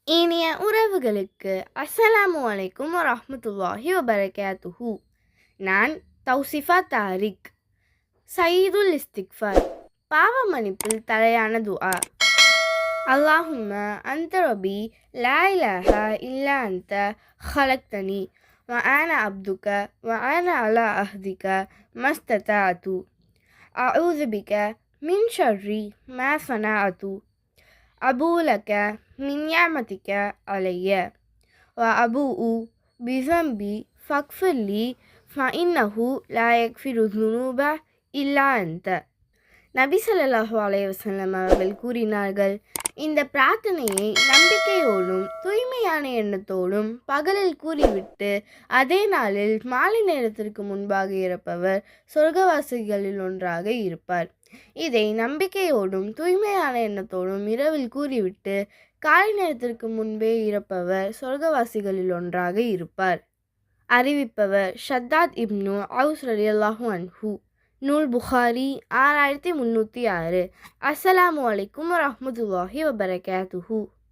இனிய உறவுகளுக்கு அஸ்ஸலாமு அலைக்கும் வரஹ்மத்துல்லாஹி வபரகாத்துஹு. நான் தௌசிஃபா தாரிக். சயீதுல் இஸ்திக்ஃபார், பாவ மன்னிப்பில் தலையான துஆ. அல்லாஹும்ம அன்த ரபி லா இலாஹா இல்லா அன்த ஹலக்தனி வ ஆன அப்துக வ ஆன அலா அஹ்திக மஸ்ததாஅது அஊது பிக மின் ஷர்ரி மா சனஅது அபூலக மின் நிஅமதிக அலைய வ அபூஉ பிஸம்பி ஃபக்ஃபிர்லி ஃபஇன்னஹு லா யக்ஃபிரு ஸுனூப இல்லா அன்த. நபி ஸல்லல்லாஹு அலைஹி வஸல்லம் அவர்கள் கூறினார்கள், இந்த பிரார்த்தனையை நம்பிக்கையோடும் தூய்மையான எண்ணத்தோடும் பகலில் கூறிவிட்டு அதே நாளில் மாலை நேரத்திற்கு முன்பாக இருப்பவர் சொர்க்கவாசிகளில் ஒன்றாக இருப்பார். இதை நம்பிக்கையோடும் தூய்மையான எண்ணத்தோடும் இரவில் கூறிவிட்டு காலை நேரத்திற்கு முன்பே இருப்பவர் சொர்க்கவாசிகளில் ஒன்றாக இருப்பார். அறிவிப்பவர் ஷத்தாத் இப்னு அவுஸ் ரலியல்லாஹு அன்ஹு. நூல் புகாரி 6306. அஸ்ஸலாமு அலைக்கும் வரஹ்மத்துல்லாஹி வபரகாத்துஹு.